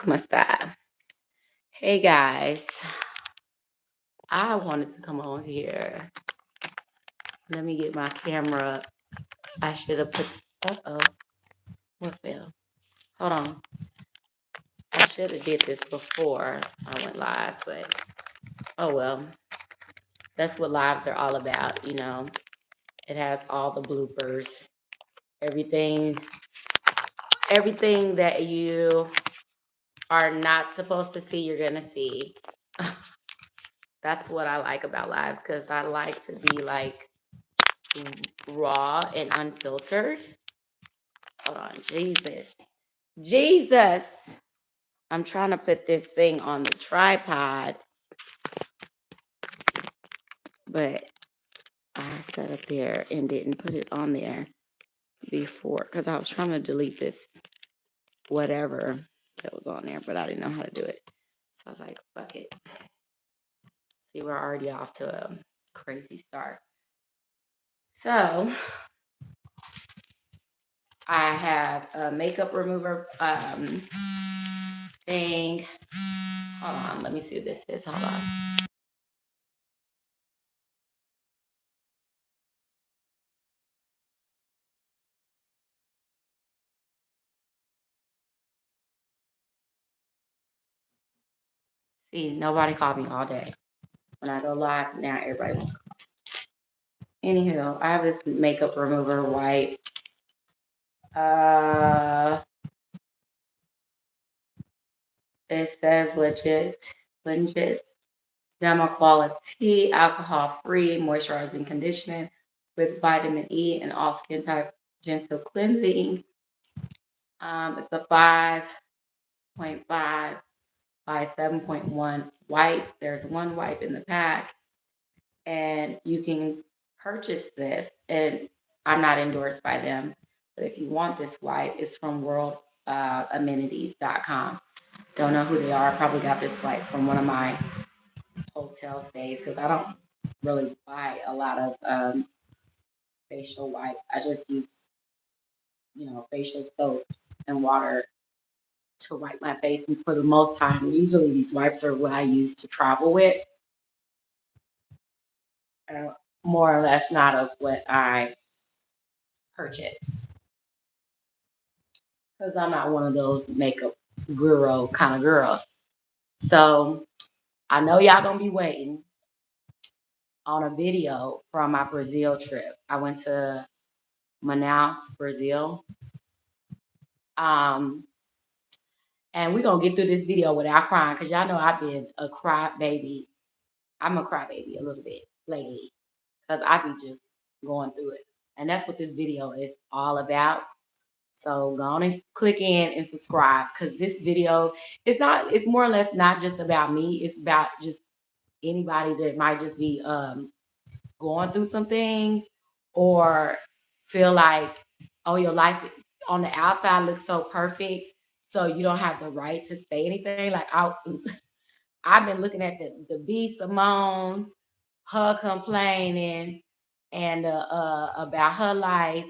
¿Cómo está? Hey guys, I wanted to come on here. Let me get my camera. I should have put. Uh-oh, what fell? Hold on. I should have did this before I went live, but oh well. That's what lives are all about, you know. It has all the bloopers, everything, everything that you are not supposed to see, you're gonna see. That's what I like about lives because I like to be like raw and unfiltered. Hold on, Jesus. Jesus. I'm trying to put this thing on the tripod, but I set up there and didn't put it on there before because I was trying to delete this whatever that was on there, but I didn't know how to do it. So I was like, fuck it. See, we're already off to a crazy start. So I have a makeup remover thing. Hold on, let me see what this is. Hold on. See, nobody called me all day. When I go live, now everybody wants to call. Anywho, I have this makeup remover wipe. Uh, it says legit, Derma quality, alcohol free, moisturizing conditioning with vitamin E and all skin type gentle cleansing. It's a 5.5 by 7.1 wipe. There's one wipe in the pack, and you can purchase this. And I'm not endorsed by them, but if you want this wipe, it's from worldamenities.com. Don't know who they are. Probably got this wipe from one of my hotel stays because I don't really buy a lot of facial wipes. I just use, facial soaps and water to wipe my face. And for the most time, usually these wipes are what I use to travel with, more or less not of what I purchase. Because I'm not one of those makeup guru kind of girls. So I know y'all gonna be waiting on a video from my Brazil trip. I went to Manaus, Brazil. Um, and we're gonna get through this video without crying because y'all know I've been a cry baby. I'm a crybaby a little bit lately because I be just going through it. And that's what this video is all about. So go on and click in and subscribe because this video it's more or less not just about me. It's about just anybody that might just be going through some things or feel like, oh, your life on the outside looks so perfect. So you don't have the right to say anything. Like I've been looking at the B Simone, her complaining and about her life.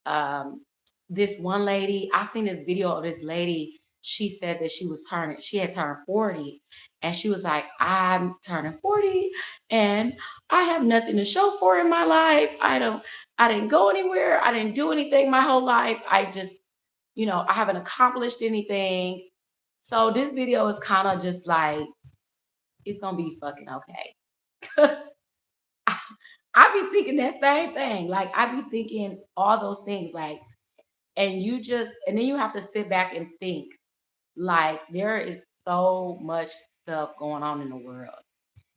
Um, this one lady, I seen this video of this lady. She said that she had turned 40, and she was like, I'm turning 40 and I have nothing to show for in my life. I didn't go anywhere. I didn't do anything my whole life. I just, I haven't accomplished anything. So this video is kind of just like, it's gonna be fucking okay. Cause I be thinking that same thing. Like I be thinking all those things. Like, and then you have to sit back and think. Like there is so much stuff going on in the world.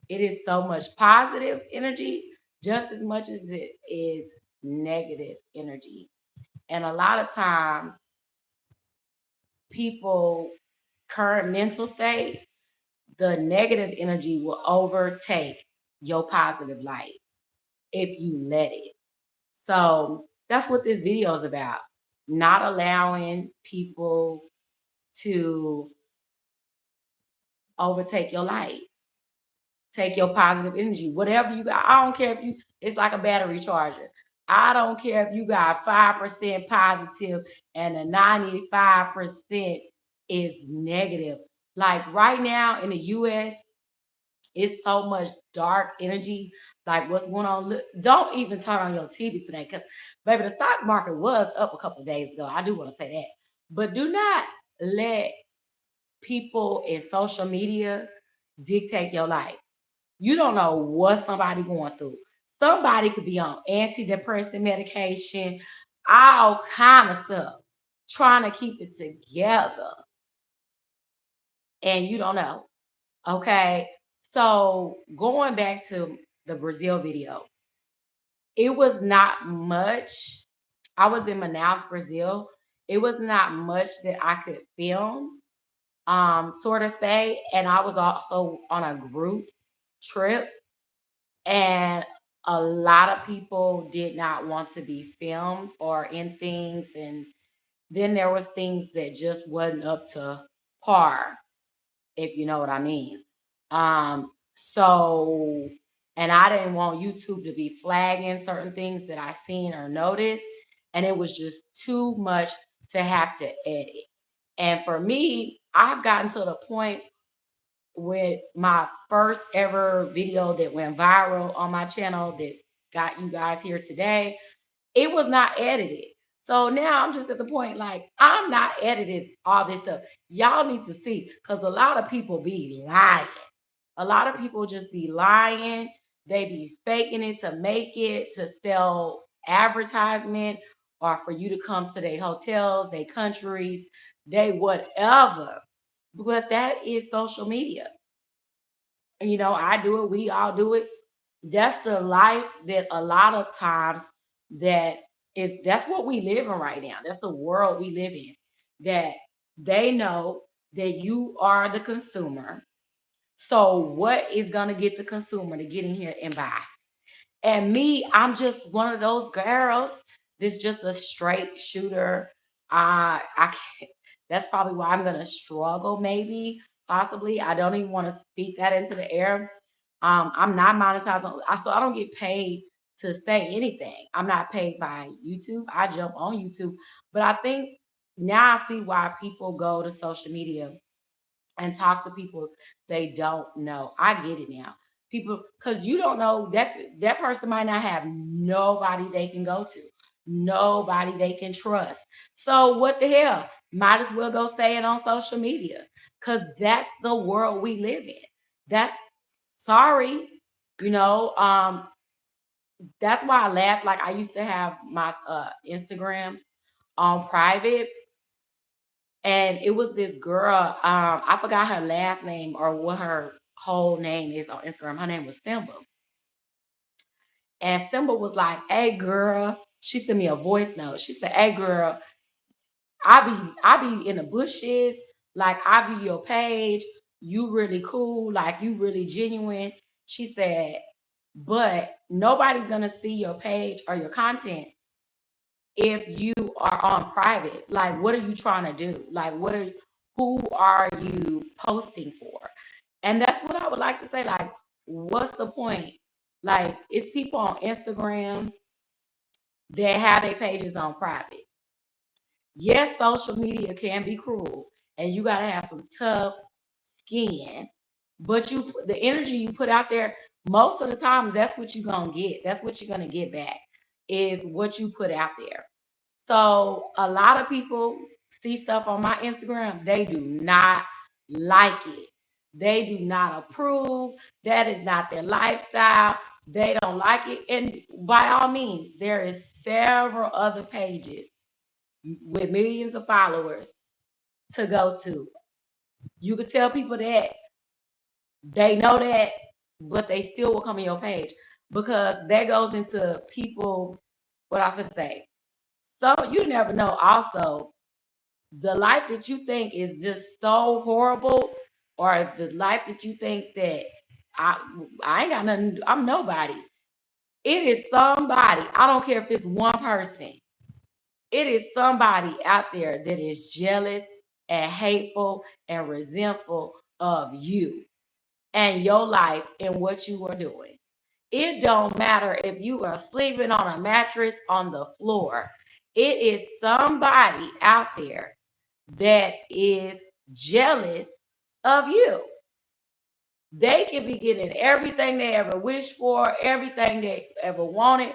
It is so much positive energy, just as much as it is negative energy. And a lot of times, people current mental state, the negative energy will overtake your positive light if you let it. So that's what this video is about. Not allowing people to overtake your light, take your positive energy, whatever you got. I don't care if it's like a battery charger. I don't care if you got 5% positive and a 95% is negative. Like right now in the US, it's so much dark energy. Like what's going on? Don't even turn on your TV today, because baby, the stock market was up a couple of days ago. I do want to say that, but do not let people in social media dictate your life. You don't know what somebody going through. Somebody could be on antidepressant medication, all kind of stuff, trying to keep it together, and you don't know. Okay, so going back to the Brazil video, it was not much. I was in Manaus, Brazil. It was not much that I could film, sort of say. And I was also on a group trip, and a lot of people did not want to be filmed or in things. And then there was things that just wasn't up to par, if you know what I mean. So, and I didn't want YouTube to be flagging certain things that I seen or noticed, and it was just too much to have to edit. And for me, I've gotten to the point with my first ever video that went viral on my channel that got you guys here today. It was not edited. So now I'm just at the point like I'm not edited all this stuff. Y'all need to see, because a lot of people be lying. A lot of people just be lying. They be faking it to make it, to sell advertisement, or for you to come to their hotels, their countries, they whatever. But that is social media. And I do it, we all do it. That's the life that a lot of times that that's what we live in right now. That's the world we live in. That they know that you are the consumer. So what is gonna get the consumer to get in here and buy? And me, I'm just one of those girls that's just a straight shooter. I can't, that's probably why I'm gonna struggle, maybe, possibly. I don't even want to speak that into the air. I'm not monetized so I don't get paid to say anything. I'm not paid by YouTube. I jump on YouTube. But I think now I see why people go to social media and talk to people they don't know. I get it now. People, because you don't know that person might not have nobody they can go to, nobody they can trust. So what the hell? Might as well go say it on social media, because that's the world we live in. That's sorry, you know. That's why I laugh. Like I used to have my Instagram on private, and it was this girl. I forgot her last name or what her whole name is on Instagram. Her name was Simba, and Simba was like, "Hey, girl." She sent me a voice note. She said, "Hey, girl, I be in the bushes. Like I be your page. You really cool. Like you really genuine." She said, "But nobody's gonna see your page or your content if you are on private. Like, what are you trying to do? Like, who are you posting for?" And that's what I would like to say. Like, what's the point? Like, it's people on Instagram that have their pages on private. Yes, social media can be cruel, and you gotta have some tough skin. But the energy you put out there, most of the time, that's what you're gonna get. That's what you're gonna get back, is what you put out there. So a lot of people see stuff on my Instagram, they do not like it. They do not approve. That is not their lifestyle. They don't like it. And by all means, there is several other pages with millions of followers to go to. You could tell people that they know that, but they still will come on your page, because that goes into people. What I was going to say. So you never know. Also, the life that you think is just so horrible, or the life that you think that I I ain't got nothing to do, I'm nobody. It is somebody. I don't care if it's one person. It is somebody out there that is jealous and hateful and resentful of you and your life and what you are doing. It don't matter if you are sleeping on a mattress on the floor. It is somebody out there that is jealous of you. They can be getting everything they ever wished for, everything they ever wanted,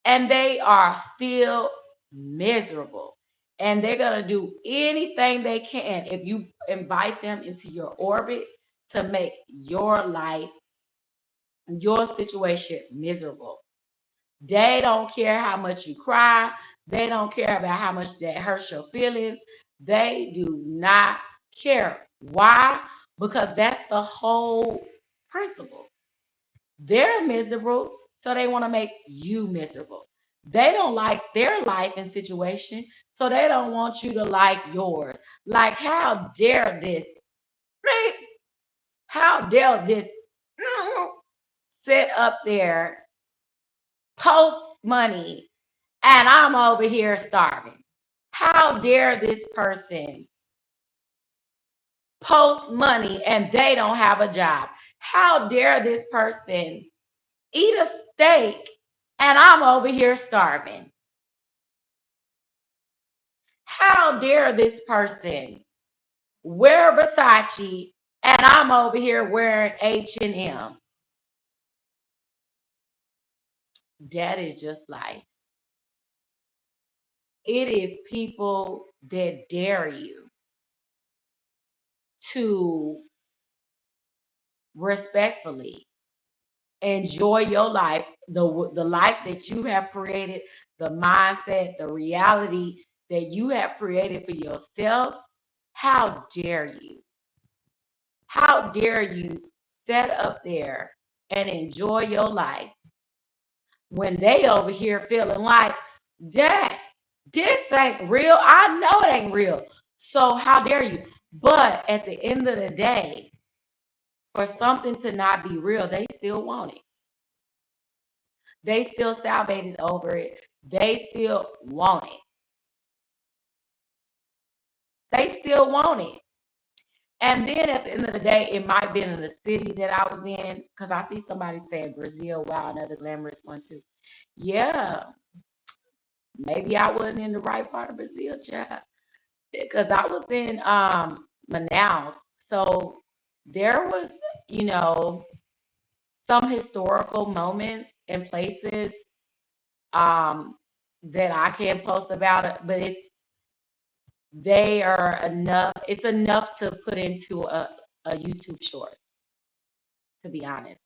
and they are still miserable. And they're going to do anything they can if you invite them into your orbit to make your life, your situation miserable. They don't care how much you cry. They don't care about how much that hurts your feelings. They do not care. Why? Because that's the whole principle. They're miserable, so they want to make you miserable. They don't like their life and situation, so they don't want you to like yours. Like, how dare this? Right? How dare this sit up there, post money, and I'm over here starving? How dare this person post money and they don't have a job? How dare this person eat a steak and I'm over here starving? How dare this person wear Versace and I'm over here wearing H&M? That is just life. It is people that dare you to respectfully enjoy your life, the life that you have created, the mindset, the reality that you have created for yourself. How dare you? How dare you sit up there and enjoy your life when they over here feeling like, Dad, this ain't real. I know it ain't real. So how dare you? But at the end of the day, for something to not be real, they still want it. They still salivated over it. They still want it. They still want it. And then at the end of the day, it might have been in the city that I was in, because I see somebody saying Brazil. Wow, another glamorous one too. Yeah, maybe I wasn't in the right part of Brazil, child, because I was in Manaus. So there was, you know, some historical moments and places um that I can post about it, but they are enough. It's enough to put into a YouTube short, to be honest.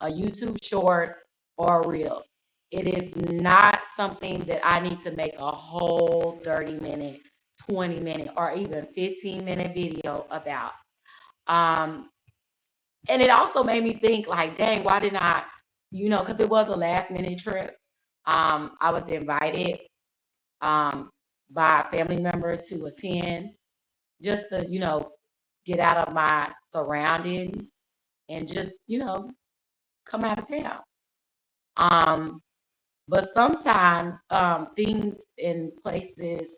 A YouTube short or a reel. It is not something that I need to make a whole 30-minute, 20-minute, or even 15-minute video about. Um, and it also made me think, like, dang, why didn't I, because it was a last minute trip. I was invited um, by a family member to attend, just to, get out of my surroundings and just, come out of town. Um, but sometimes things and places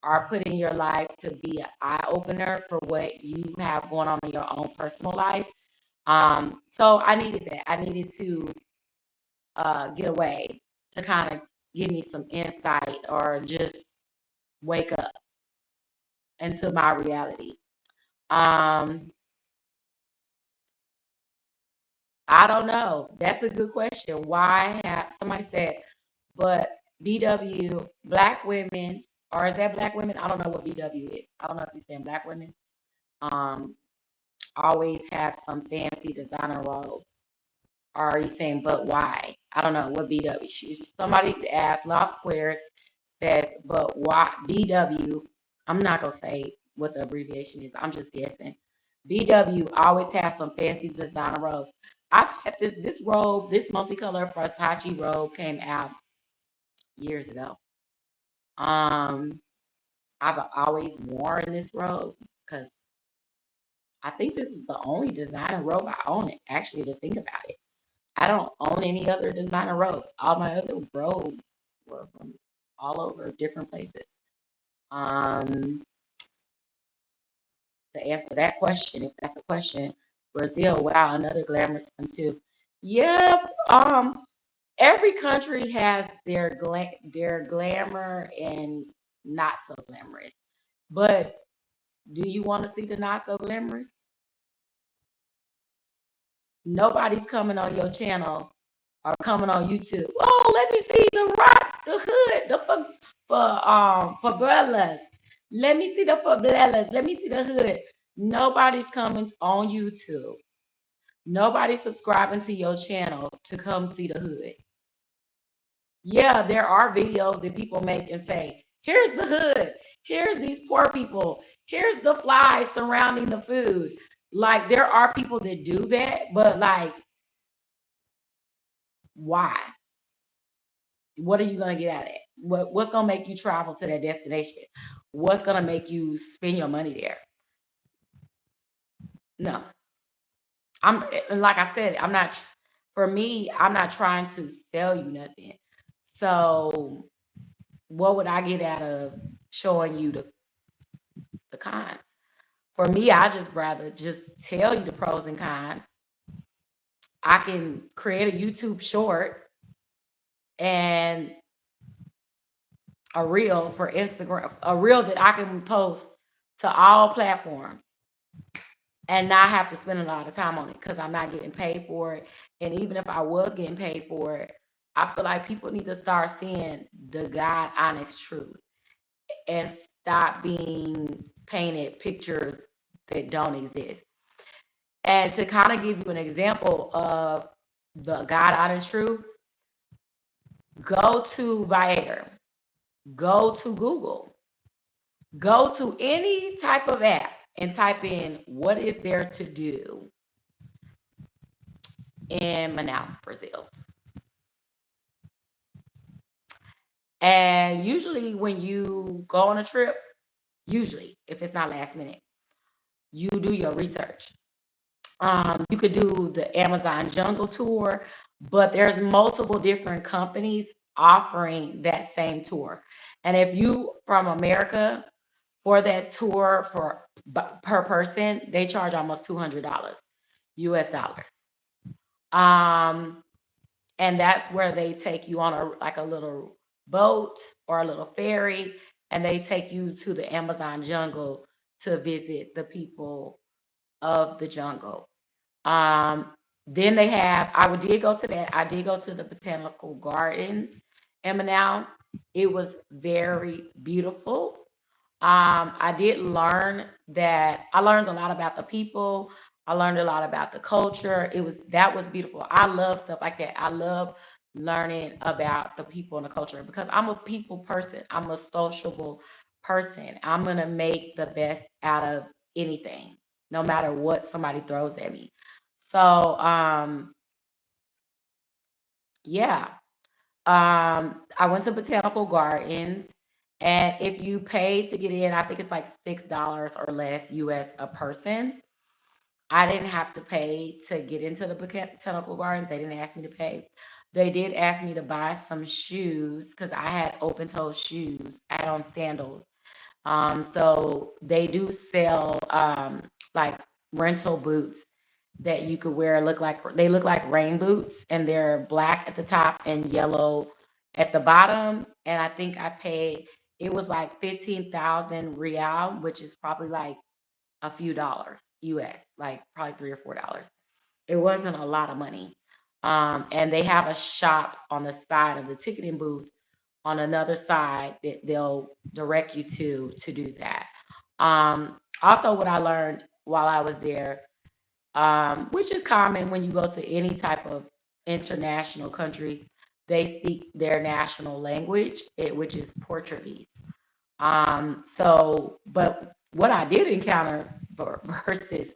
are put in your life to be an eye opener for what you have going on in your own personal life. So I needed that. I needed to get away to kind of give me some insight or just wake up into my reality. Um, I don't know. That's a good question. Why have somebody said, but BW, black women, or is that black women? I don't know what BW is. I don't know if you're saying black women. Um, always have some fancy designer robes. Or are you saying, but why? I don't know what BW. Somebody asked Lost Squares says, but why BW? I'm not gonna say what the abbreviation is. I'm just guessing. BW always has some fancy designer robes. I've had this robe, this multicolor Versace robe came out years ago. Um, I've always worn this robe because I think this is the only designer robe I own. It actually, to think about it, I don't own any other designer robes. All my other robes were from all over different places. Um, to answer that question, if that's a question, Brazil, wow, another glamorous one too. Yeah, every country has their glamour and not so glamorous. But Do you want to see the not so glamorous? Nobody's coming on your channel or coming on YouTube. Oh, let me see the rock, the hood, the favelas. Let me see the favelas. Let me see the hood. Nobody's coming on YouTube. Nobody's subscribing to your channel to come see the hood. Yeah, there are videos that people make and say, here's the hood, here's these poor people, here's the flies surrounding the food. Like, there are people that do that, but like, why? What are you gonna get out of it? What's gonna make you travel to that destination? What's gonna make you spend your money there? No. And like I said, I'm not for me, I'm not trying to sell you nothing. So what would I get out of showing you the cons? For me, I just rather just tell you the pros and cons. I can create a YouTube short and a reel for Instagram, a reel that I can post to all platforms and not have to spend a lot of time on it because I'm not getting paid for it. And even if I was getting paid for it, I feel like people need to start seeing the God honest truth and stop being painted pictures that don't exist. And to kind of give you an example of the God honest truth, go to Viator, go to Google, go to any type of app and type in what is there to do in Manaus, Brazil. And usually when you go on a trip, usually if it's not last minute, you do your research. You could do the Amazon Jungle Tour, but there's multiple different companies offering that same tour. And if you from America for that tour per person, they charge almost $200 US dollars. And that's where they take you on a little boat or a little ferry, and they take you to the Amazon jungle to visit the people of the jungle. Um, then they have, did go to that. I did go to the botanical gardens in Manaus. It was very beautiful. I did learn that I learned a lot about the people. I learned a lot about the culture. That was beautiful. I love stuff like that. I love learning about the people and the culture because I'm a people person. I'm a sociable person. I'm gonna make the best out of anything, no matter what somebody throws at me. So yeah. I went to Botanical Gardens, and if you pay to get in, I think it's like $6 or less US a person. I didn't have to pay to get into the Botanical Gardens. They didn't ask me to pay. They did ask me to buy some shoes because I had open toe shoes. I had on sandals. So they do sell like rental boots that you could wear. They look like rain boots, and they're black at the top and yellow at the bottom. And I think I paid, it was like 15,000 real, which is probably like a few dollars US, like probably $3 or $4. It wasn't a lot of money. And they have a shop on the side of the ticketing booth on another side that they'll direct you to do that. Also, what I learned while I was there, which is common when you go to any type of international country, they speak their national language, which is Portuguese. But what I did encounter versus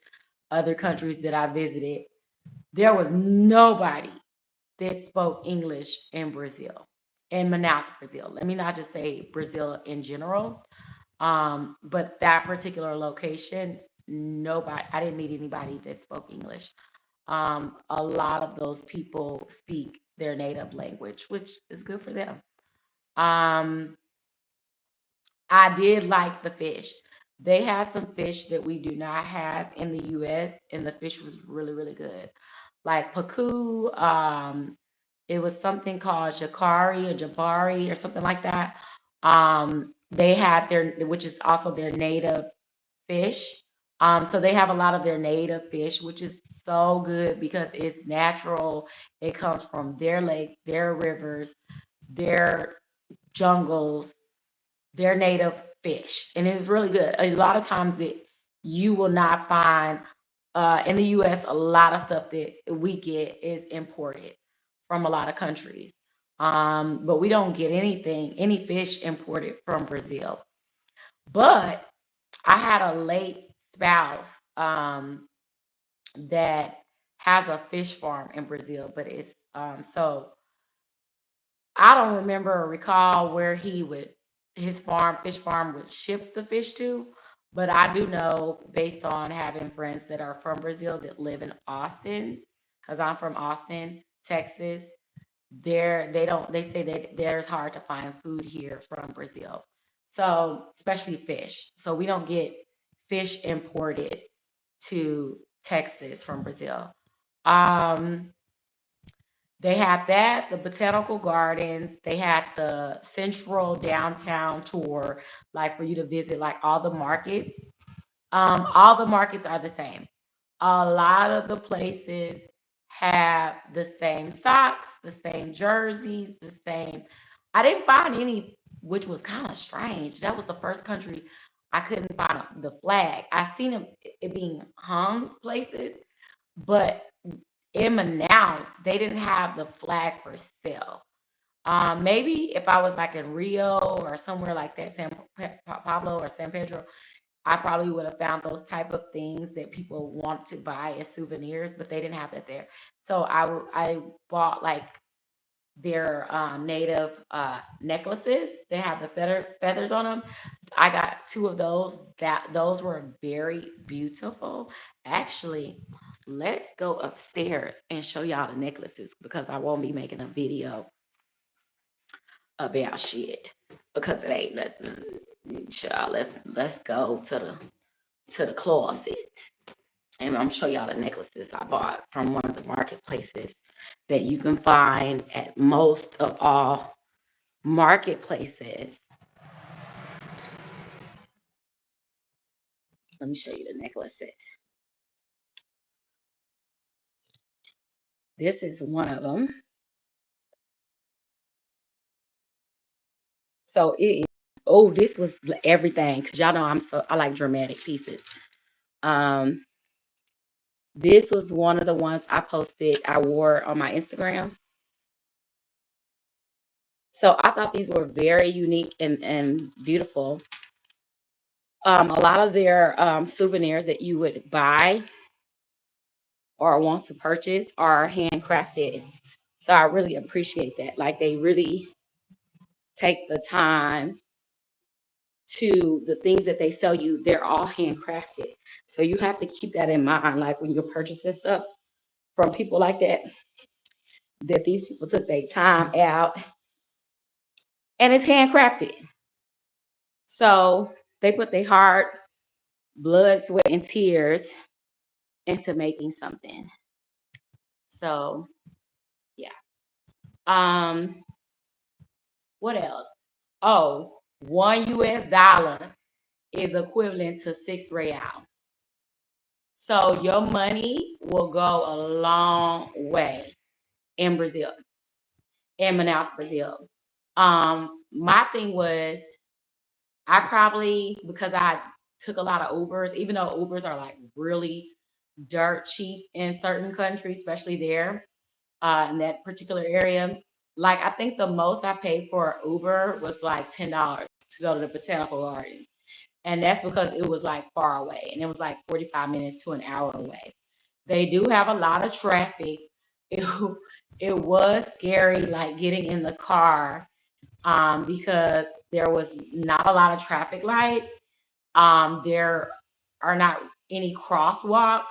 other countries that I visited, there was nobody that spoke English in Brazil, in Manaus, Brazil. Let me not just say Brazil in general, but that particular location, nobody, I didn't meet anybody that spoke English. A lot of those people speak their native language, which is good for them. Um, I did like the fish. They had some fish that we do not have in the US, and the fish was really, really good. Like pacu, it was something called Jakari or something like that. They had which is also their native fish. So they have a lot of their native fish, which is so good because it's natural. It comes from their lakes, their rivers, their jungles, their native fish, and it's really good. A lot of times that you will not find in the U.S. A lot of stuff that we get is imported from a lot of countries, but we don't get any fish imported from Brazil. But I had a late spouse that has a fish farm in Brazil, but it's so I don't remember or recall where he would his fish farm would ship the fish to, but I do know based on having friends that are from Brazil that live in Austin, because I'm from Austin, Texas. They say that there's hard to find food here from Brazil. So especially fish. So we don't get fish imported to Texas from Brazil. Um, they had that, the botanical gardens. They had the central downtown tour, like for you to visit, like all the markets. All the markets are the same. A lot of the places have the same socks, the same jerseys, the same. I didn't find any, which was kind of strange. That was the first country I couldn't find the flag. I seen it being hung places, but in Manaus, they didn't have the flag for sale. Maybe if I was like in Rio or somewhere like that, Pablo or San Pedro, I probably would have found those type of things that people want to buy as souvenirs, but they didn't have it there. So I bought like their native necklaces. They have the feathers on them. I got two of those. Those were very beautiful. Actually, let's go upstairs and show y'all the necklaces because I won't be making a video about shit because it ain't nothing. Child, let's go to the closet and I'm gonna show y'all the necklaces I bought from one of the marketplaces that you can find at most of all marketplaces. Let me show you the necklaces. This is one of them. So it is, oh, this was everything because y'all know I like dramatic pieces. Um, this was one of the ones I posted. I wore on my Instagram. So I thought these were very unique and beautiful. A lot of their souvenirs that you would buy or want to purchase are handcrafted. So I really appreciate that. Like they really take the time to the things that they sell you, they're all handcrafted. So you have to keep that in mind, like when you're purchasing stuff from people like that these people took their time out and it's handcrafted. So they put their heart, blood, sweat, and tears into making something. So yeah. Um, what else? Oh, $1 is equivalent to 6 real. So your money will go a long way in Brazil, in Manaus, Brazil. My thing was I probably because I took a lot of Ubers, even though Ubers are like really dirt cheap in certain countries, especially there in that particular area. Like I think the most I paid for Uber was like $10 to go to the botanical gardens. And that's because it was like far away and it was like 45 minutes to an hour away. They do have a lot of traffic. It, it was scary, like getting in the car because there was not a lot of traffic lights. There are not any crosswalks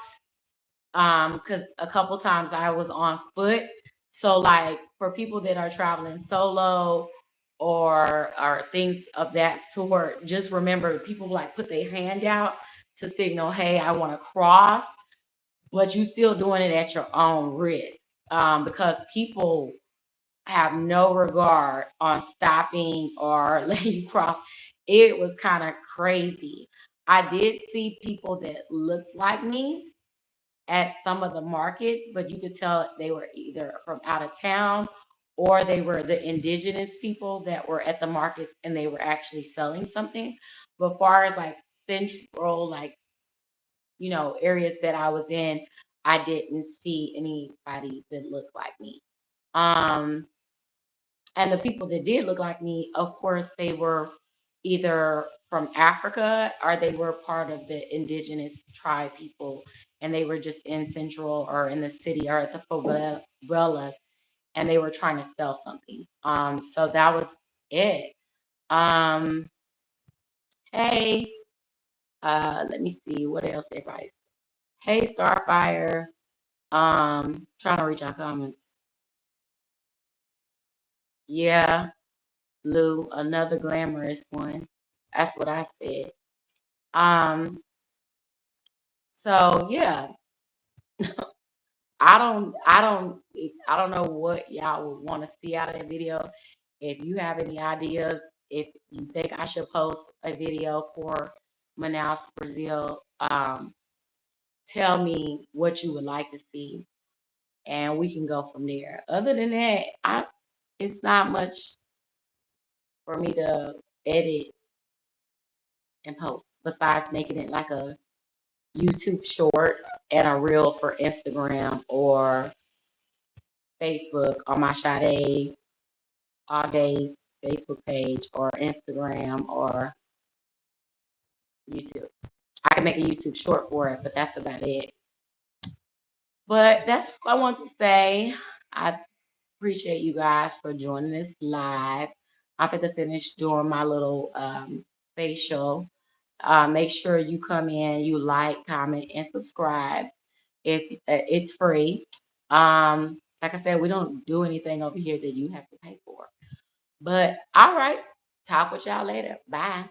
because a couple times I was on foot. So like for people that are traveling solo or things of that sort, just remember people like put their hand out to signal, hey, I want to cross, but you still doing it at your own risk because people have no regard on stopping or letting you cross. It was kind of crazy. I did see people that looked like me at some of the markets, but you could tell they were either from out of town or they were the indigenous people that were at the markets and they were actually selling something. But far as like central, like, areas that I was in, I didn't see anybody that looked like me. Um, and the people that did look like me, of course, they were either from Africa or they were part of the indigenous tribe people, and they were just in central or in the city or at the favelas, and they were trying to sell something. So that was it. Um, hey, let me see what else everybody. Hey, Starfire. Trying to reach our comments. Yeah, Lou, another glamorous one. That's what I said. Um, so yeah, I don't know what y'all would want to see out of that video. If you have any ideas, if you think I should post a video for Manaus, Brazil, tell me what you would like to see, and we can go from there. Other than that, it's not much for me to edit and post besides making it like a YouTube short and a reel for Instagram or Facebook on my Sade All Days Facebook page or Instagram or YouTube. I can make a YouTube short for it, but that's about it. But that's all I want to say. I appreciate you guys for joining us live. I'm going to finish doing my little facial. Make sure you come in, you like, comment, and subscribe. If it's free. Like I said, we don't do anything over here that you have to pay for. But all right, talk with y'all later. Bye.